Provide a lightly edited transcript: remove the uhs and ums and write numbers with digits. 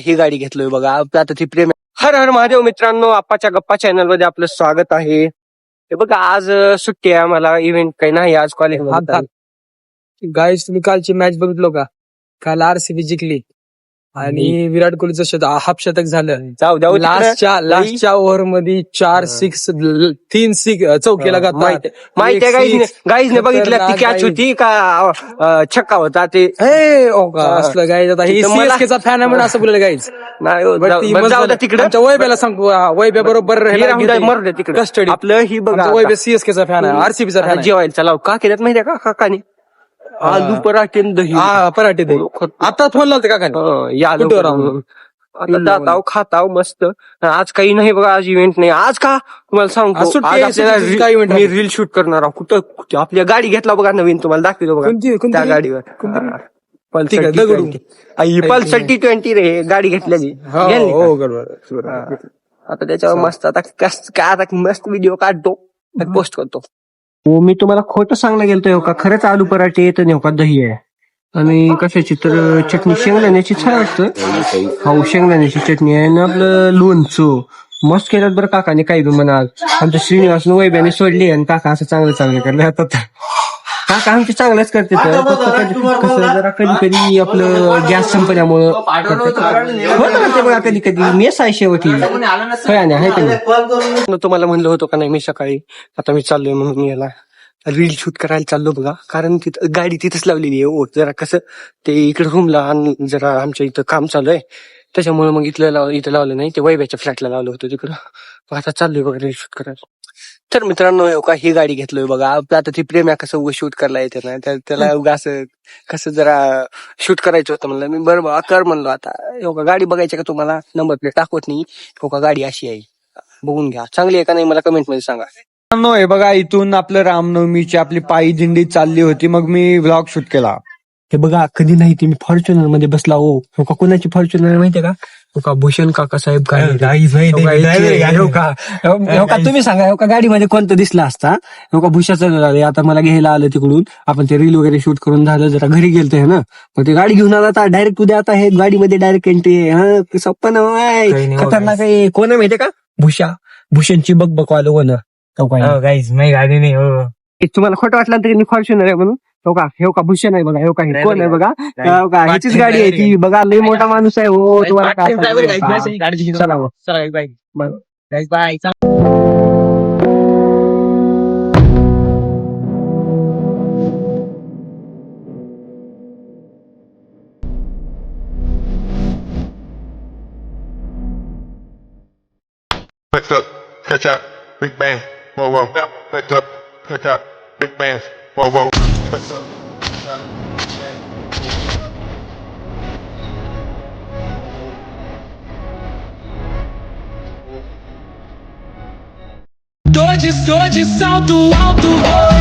ही गाडी घेतलोय बघा आता ती प्रेम. हर हर महादेव मित्रांनो, आप्पाच्या गप्पा चॅनल मध्ये आपलं स्वागत आहे. हे बघा आज सुट्टी आहे आम्हाला, इव्हेंट काही नाही आज कॉलेज. गाईस तुम्ही कालची मॅच बघितलो का? काल आरसीबी जिंकली आणि विराट कोहलीचं हाफ शतक झालं. जाऊ द्या लास्टच्या ओव्हर मध्ये 4 6 3 चौकीला घातला. माहिती गाईजने बघितलं ती कॅच होती का छक्का होता ते. असलं गाईज आता ही सीएसकेचा फॅन आहे म्हणून असं बोललं गाईज. तिकडे आमच्या वैभ्याला सांगू, वैभ्या बरोबर तिकडे आपलं ही बघा वैभ्या सीएसकेचा फॅन आहे, आरसीबीचा फॅन. जेवायला चला का केल्यात माहितीये का काकाने? आलू पराठे दही. पराठे दही आता फोन लावते काकाने. आता जाताव खाताव मस्त. आज काही नाही बघा, आज इव्हेंट नाही. आज का तुम्हाला सांगतो, मी रील शूट करणार आहोत. कुठं आपल्या गाडी घेतला बघा नवीन, तुम्हाला दाखवतो बघा त्या गाडीवर. पल्सर T20 रे गाडी घेतलेली. आता त्याच्यावर मस्त आता मस्त व्हिडिओ काढतो, पोस्ट करतो. मी तुम्हाला खोटं सांगणं गेलतो का, खरंच आलू पराठे येत नाही का, दही आहे आणि कशाची तर चटणी शेंगदाण्याची छान असतं. शेंगदाण्याची चटणी आहे आणि आपलं लोणचं मस्त केलं बरं काकाने. काही म्हणाल आमच्या श्रीनिवास वैभ्याने सोडली आणि काका असं चांगलं करले आता. काका आमचे चांगलंच करते, जरा कधी कधी आपलं गॅस संपल्यामुळं होतं बघा, कधी कधी मेस आहे शेवटी. तुम्हाला म्हणलं होतं का नाही मी सकाळी, आता मी चाललोय म्हणून याला रील शूट करायला चाललो बघा. कारण तिथं गाडी तिथंच लावलेली आहे. जरा कसं ते इकडे रूमला आणि जरा आमच्या इथं काम चालू आहे, त्याच्यामुळे मग इथं लावलं नाही, ते वैभ्याच्या फ्लॅटला लावलं होतं तिकडं. आता चाललोय बघा रील शूट करायला. तर मित्रांनो का ही गाडी घेतलोय बघा आता ती प्रेम्या कसं शूट करायला येते ना, त्याला असं कसं जरा शूट करायचं होतं म्हणलं मी. बरं कर म्हणलो. आता गाडी बघायची का तुम्हाला? नंबर प्लेट दाखवत नाही. गाडी अशी आहे, बघून घ्या. चांगली आहे का नाही मला कमेंट मध्ये सांगा. हे बघा इथून आपलं रामनवमीची आपली पायी दिंडी चालली होती, मग मी व्लॉग शूट केला. हे बघा कधी नाही ते मी फॉर्च्युनर मध्ये बसला. का कोणाची फॉर्च्युनर माहितीये का? भूषण काका साहेब. तुम्ही सांगा गाडीमध्ये कोणतं दिसलं असता? भूषाचं आता मला घ्यायला आलं तिकडून. आपण ते रील वगैरे शूट करून झालं, जरा घरी गेलतो ना, मग ते गाडी घेऊन आला आता डायरेक्ट उद्या. आता हे गाडीमध्ये डायरेक्ट एंट्री. सोप्पा ना खतरनाक आहे. कोण आहे माहितीये का? भूषणची बघवालं कोण गाडी नाही. तुम्हाला खोटं वाटलं तर फॉर्च्युनर आहे म्हणून. हे का भूषण आहे बघा, हे का कोण आहे बघा, ह्याचीच गाडी आहे ती बघा. लई मोठा माणूस आहे हो. तुम्हाला Pick up, catch up, big bang, whoa whoa. Pick up, big bang, whoa whoa. Pick up. Dodge salto alto.